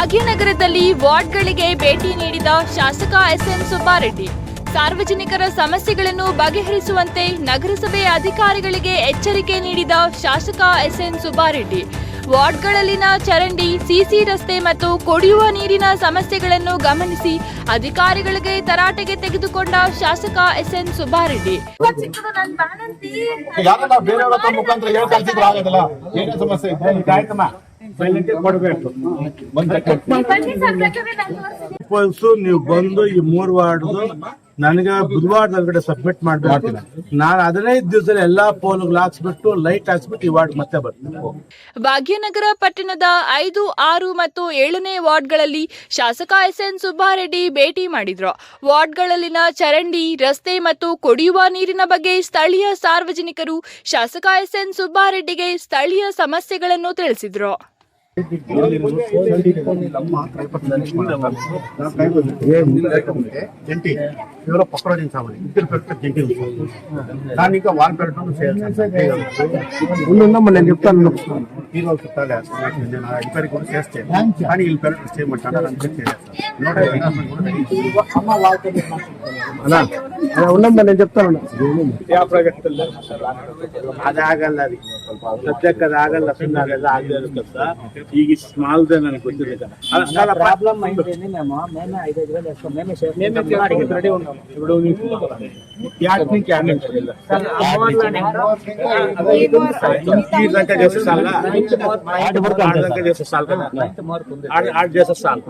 ಭಾಗ್ಯನಗರದಲ್ಲಿ ವಾರ್ಡ್ಗಳಿಗೆ ಭೇಟಿ ನೀಡಿದ ಶಾಸಕ ಎಸ್ಎನ್ ಸುಬ್ಬಾರೆಡ್ಡಿ ಸಾರ್ವಜನಿಕರ ಸಮಸ್ಯೆಗಳನ್ನು ಬಗೆಹರಿಸುವಂತೆ ನಗರಸಭೆ ಅಧಿಕಾರಿಗಳಿಗೆ ಎಚ್ಚರಿಕೆ ನೀಡಿದ ಶಾಸಕ ಎಸ್ಎನ್ ಸುಬ್ಬಾರೆಡ್ಡಿ ವಾರ್ಡ್ಗಳಲ್ಲಿನ ಚರಂಡಿ, ಸಿಸಿ ರಸ್ತೆ ಮತ್ತು ಕುಡಿಯುವ ನೀರಿನ ಸಮಸ್ಯೆಗಳನ್ನು ಗಮನಿಸಿ ಅಧಿಕಾರಿಗಳಿಗೆ ತರಾಟೆಗೆ ತೆಗೆದುಕೊಂಡ ಶಾಸಕ ಎಸ್ಎನ್ ಸುಬ್ಬಾರೆಡ್ಡಿ. ನೀವು ಬಂದು ಈ 3 ವಾರ್ಡ್ ನನಗೆ ಬುಧವಾರದೊಳಗಡೆ ಸಬ್ಮಿಟ್ ಮಾಡ್ಬೇಕು. ನಾನು 15 ದಿವಸದಲ್ಲಿ ಎಲ್ಲಾ ಪೋಲ್ಗಳು ಹಾಕ್ಸ್ಬಿಟ್ಟು ಲೈಟ್ ಹಾಕ್ಸ್ಬಿಟ್ಟು ಈ ವಾರ್ಡ್ ಮತ್ತೆ ಬರ್ತೀನಿ. ಭಾಗ್ಯನಗರ ಪಟ್ಟಣದ 5, 6 ಮತ್ತು 7ನೇ ವಾರ್ಡ್ಗಳಲ್ಲಿ ಶಾಸಕ ಎಸ್ಎನ್ ಸುಬ್ಬಾರೆಡ್ಡಿ ಭೇಟಿ ಮಾಡಿದ್ರು. ವಾರ್ಡ್ಗಳಲ್ಲಿನ ಚರಂಡಿ, ರಸ್ತೆ ಮತ್ತು ಕುಡಿಯುವ ನೀರಿನ ಬಗ್ಗೆ ಸ್ಥಳೀಯ ಸಾರ್ವಜನಿಕರು ಶಾಸಕ ಎಸ್ಎನ್ ಸುಬ್ಬಾರೆಡ್ಡಿಗೆ ಸ್ಥಳೀಯ ಸಮಸ್ಯೆಗಳನ್ನು ತಿಳಿಸಿದ್ರು. దానికి వాల్ పెట్టడం నేను చెప్తాను ఎంక్వైరీ కూడా చేస్తే కానీ వీళ్ళు పెట్టడం చేయమంటారు ఉన్నమ్మా నేను చెప్తాను అది ఆగಲ್ಲ అది ಸದ್ಯಕ್ಕೆ ಅದು ಆಗಲ್ಲ ಸುಮ್ಮನೆ ಆಗಲ್ಲ ಆಗದೆ ಇರುತ್ತೆ ಸರ್. ಈಗ ಸ್ಮಾಲ್ ನನಗೆ ಗೊತ್ತಿಲ್ಲ ప్రాబ్లం అయింది మేము మేమే 5 వేలు వేస్తాం మేమే రెడీ ఉన్నాం ఇప్పుడు యాక్ని క్యాన్ ಇಲ್ಲ ఈ దంకా చేసే సాల్ 8 దంకా చేసే సాల్ కదా 8 చేసే సాల్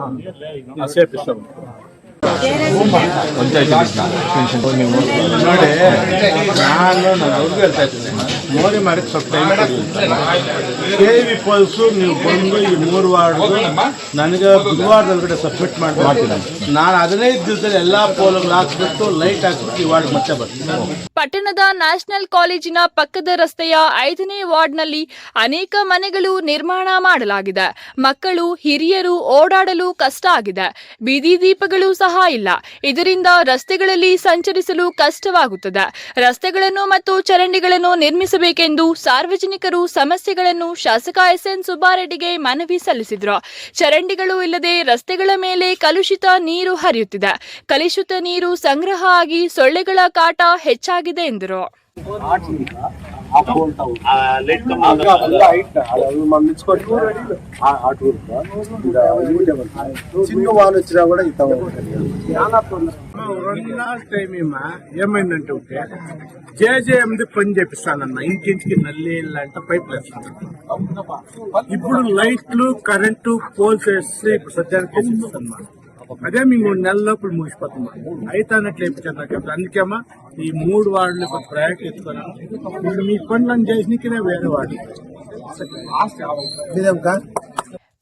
సేఫ్ ఇస్తాం ನೋಡಿ. ನಾನು ಅವ್ರಿಗೂ ಹೇಳ್ತಾ ಇದ್ದೀನಿ, ಮೋದಿ ಮಾಡಕ್ಕೆ ಸ್ವಲ್ಪ ಟೈಮ್ ಕೆವಿ ಪೋಲ್ಸು ನೀವು ಬಂದು ಈ 3 ವಾರ್ಡ್ ನನಗೆ ಬುಧವಾರದೊಳಗಡೆ ಸಬ್ಮಿಟ್ ಮಾಡ್ತೀನಿ. ನಾನು 15 ದಿವಸದಲ್ಲಿ ಎಲ್ಲಾ ಪೋಲ್ಗಳು ಹಾಕ್ಸ್ಬಿಟ್ಟು ಲೈಟ್ ಹಾಕ್ಬಿಟ್ಟು ಈ ವಾರ್ಡ್ ಮತ್ತೆ ಬರ್ತೀನಿ. ಪಟ್ಟಣದ ನ್ಯಾಷನಲ್ ಕಾಲೇಜಿನ ಪಕ್ಕದ ರಸ್ತೆಯ 5ನೇ ವಾರ್ಡ್ನಲ್ಲಿ ಅನೇಕ ಮನೆಗಳು ನಿರ್ಮಾಣ ಮಾಡಲಾಗಿದೆ. ಮಕ್ಕಳು, ಹಿರಿಯರು ಓಡಾಡಲು ಕಷ್ಟ ಆಗಿದೆ. ಬೀದಿ ದೀಪಗಳು ಸಹ ಇಲ್ಲ. ಇದರಿಂದ ರಸ್ತೆಗಳಲ್ಲಿ ಸಂಚರಿಸಲು ಕಷ್ಟವಾಗುತ್ತದೆ. ರಸ್ತೆಗಳನ್ನು ಮತ್ತು ಚರಂಡಿಗಳನ್ನು ನಿರ್ಮಿಸಬೇಕೆಂದು ಸಾರ್ವಜನಿಕರು ಸಮಸ್ಯೆಗಳನ್ನು ಶಾಸಕ ಎಸ್ಎನ್ ಸುಬ್ಬಾರೆಡ್ಡಿಗೆ ಮನವಿ ಸಲ್ಲಿಸಿದ್ರು. ಚರಂಡಿಗಳು ಇಲ್ಲದೆ ರಸ್ತೆಗಳ ಮೇಲೆ ಕಲುಷಿತ ನೀರು ಹರಿಯುತ್ತಿದೆ. ಕಲುಷಿತ ನೀರು ಸಂಗ್ರಹ ಆಗಿ ಸೊಳ್ಳೆಗಳ ಕಾಟ ಹೆಚ್ಚಾಗಿದೆ ಎಂದರು. ఏమైందంటే జేజేఎంది పని చేపిస్తానన్న ఇంటింటికి నల్లి అంటే పైప్ వేస్తాను. ఇప్పుడు లైట్లు, కరెంటు పోల్స్ వేసి ఇప్పుడు సత్యానికి వేసిస్తాను. అదే మేము 3 నెలల లోపల ముగిసిపోతున్నాం. అయితే అన్నట్లు వేయించాను. అందుకేమా ఈ 3 వార్డులు ప్రయారిటీ ఎత్తుకున్నాను. మీ పనులను చేసినకే వేరే వార్డు.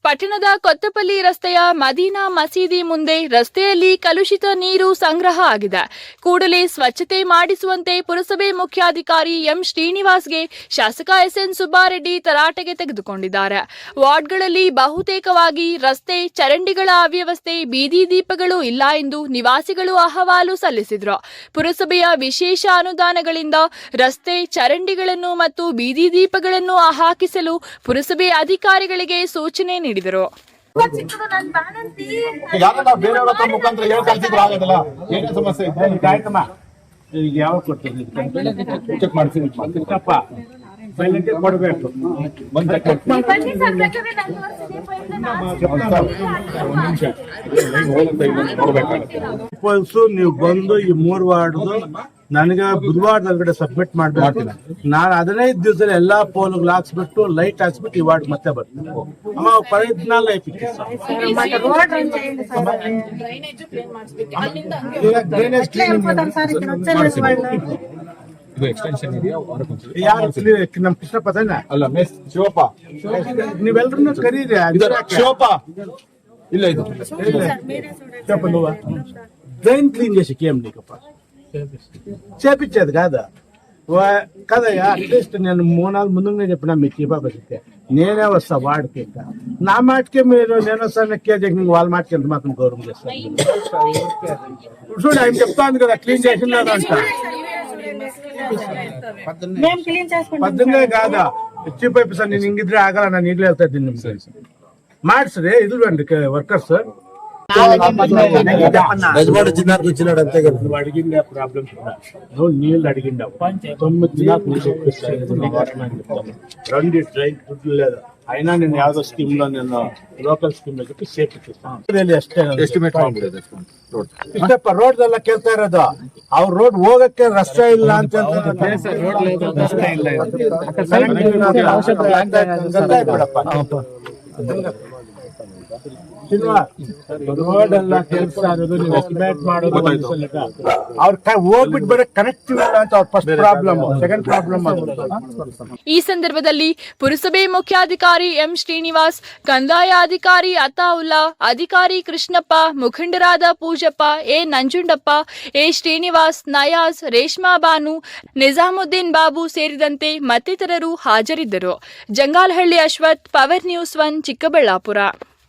ಪಟ್ಟಣದ ಕೊತ್ತಪಲ್ಲಿ ರಸ್ತೆಯ ಮದೀನಾ ಮಸೀದಿ ಮುಂದೆ ರಸ್ತೆಯಲ್ಲಿ ಕಲುಷಿತ ನೀರು ಸಂಗ್ರಹ ಆಗಿದೆ. ಕೂಡಲೇ ಸ್ವಚ್ಛತೆ ಮಾಡಿಸುವಂತೆ ಪುರಸಭೆ ಮುಖ್ಯಾಧಿಕಾರಿ ಎಂ ಶ್ರೀನಿವಾಸ್ಗೆ ಶಾಸಕ ಎಸ್ಎನ್ ಸುಬ್ಬಾರೆಡ್ಡಿ ತರಾಟೆಗೆ ತೆಗೆದುಕೊಂಡಿದ್ದಾರೆ. ವಾರ್ಡ್ಗಳಲ್ಲಿ ಬಹುತೇಕವಾಗಿ ರಸ್ತೆ, ಚರಂಡಿಗಳ ಅವ್ಯವಸ್ಥೆ, ಬೀದಿ ದೀಪಗಳು ಇಲ್ಲ ಎಂದು ನಿವಾಸಿಗಳು ಅಹವಾಲು ಸಲ್ಲಿಸಿದ್ರು. ಪುರಸಭೆಯ ವಿಶೇಷ ಅನುದಾನಗಳಿಂದ ರಸ್ತೆ, ಚರಂಡಿಗಳನ್ನು ಮತ್ತು ಬೀದಿ ದೀಪಗಳನ್ನು ಹಾಕಿಸಲು ಪುರಸಭೆ ಅಧಿಕಾರಿಗಳಿಗೆ ಸೂಚನೆ ನೀಡಿದರು. ಯಾವ ಕೊಡ್ತೀನಿ ಚೆಕ್ ಮಾಡ್ತೀನಿ ಕೊಡಬೇಕು. ನೀವು ಬಂದು ಈ 3 ವಾರ್ಡ್ ನನಗೆ ಬುಧವಾರದೊಳಗಡೆ ಸಬ್ಮಿಟ್ ಮಾಡ್ಬೇಕು. ನಾನು 15 ದಿವಸದಲ್ಲಿ ಎಲ್ಲಾ ಪೋಲ್ಗಳು ಹಾಕ್ಸ್ಬಿಟ್ಟು ಲೈಟ್ ಹಾಕ್ಸ್ಬಿಟ್ಟು ಈ ವಾರ್ಡ್ ಮತ್ತೆ ಬರ್ತೀನಿ. ಅಮ್ಮ ಪ್ರಯತ್ನಾಲ ನಮ್ ಕೃಷ್ಣ ಪದನ ಅಲ್ಲ ಶಿವಪ್ಪ ನೀವೆಲ್ರೂ ಕರೀರಿ. ಶಿವಪ್ಪ ಇಲ್ಲ ಇದು డ్రైన్ క్లీన్ చేసి ఏం నీకప్ప చేపించేది కాదా కదయ్యా. అట్లీస్ట్ నేను 3 నెలల ముందుగానే చెప్పినా మీకు ఈ బాబా నేనే వస్తా వాడికి. ఇంకా నా మాటకే మీరు నేను వస్తాను కేజీ వాళ్ళ మాటకి ఎంత మాత్రం గౌరవం చేస్తాను. చూడు ఆయన చెప్తాను కదా క్లీన్ చేసినారంట. 18 కాదా ಹೆಚ್ಚು ಪೈಪ್ ಸರ್ ನೀನು ಹಿಂಗಿದ್ರೆ ಆಗಲ್ಲ. ನಾನು ಈಗಲೇ ಹೇಳ್ತಾ ಇದ್ದೀನಿ ನಿಮ್ಗೆ. ಮಾಡಿಸ್ರಿ ಇಲ್ವೇನ್ರಿ ವರ್ಕರ್ಸ್ యజమాని చిన్నారు ఇచ్చినాడు అంతే కదా నువ్వు అడిగిందే ప్రాబ్లమ్స్ నువ్వు నీళ్ళు అడిగిండావు 9 దినాలు నువ్వు చెప్పిస్తాను రెండు ట్రైన్ ఫుడ్ లేదు అయినా నేను యాವ್ದೋ స్కీమ్ లో నేను ಲೋಕಲ್ ಸ್ಕೀಮ್ లో చెప్పి ಸೇಫ್ ಇಟ್ಟಿస్తాను ಅಷ್ಟೇ ಎಸ್ಟಿಮೇಟ್ ಮಾಡ್ಬಿಡೋದು ಇಷ್ಟಪ್ಪ ರೋಡ್ ಎಲ್ಲ ಕೇಳ್ತಾ ಇರೋದು ಅವ್ರ ರೋಡ್ ಹೋಗಕ್ಕೆ ರಸ್ತೆ ಇಲ್ಲ ಅಂತ ರೋಡ್ ಎಲ್ಲ ಕೇಳ್ತಾ ಇರೋದು ನೀವು ಎಸ್ಟಿಮೇಟ್ ಮಾಡೋದು ಅವ್ರ ಹೋಗ್ಬಿಟ್ಟು ಬರೀ ಕನೆಕ್ಟ್ ಇಲ್ಲ ಅಂತ ಅವ್ರ ಫಸ್ಟ್ ಪ್ರಾಬ್ಲಮ್ ಸೆಕೆಂಡ್ ಪ್ರಾಬ್ಲಮ್ ಈ ಸಂದರ್ಭದಲ್ಲಿ ಪುರಸಭೆ ಮುಖ್ಯಾಧಿಕಾರಿ ಎಂ ಶ್ರೀನಿವಾಸ್, ಕಂದಾಯ ಅಧಿಕಾರಿ ಅತಾವುಲ್ಲಾ, ಅಧಿಕಾರಿ ಕೃಷ್ಣಪ್ಪ, ಮುಖಂಡರಾದ ಪೂಜಪ್ಪ, ಎ ನಂಜುಂಡಪ್ಪ, ಎ ಶ್ರೀನಿವಾಸ್, ನಯಾಜ್, ರೇಷ್ಮಾ ಬಾನು, ನಿಜಾಮುದ್ದೀನ್ ಬಾಬು ಸೇರಿದಂತೆ ಮತ್ತಿತರರು ಹಾಜರಿದ್ದರು. Jangalahalli Ashwath, power news 1, Chikkaballapur.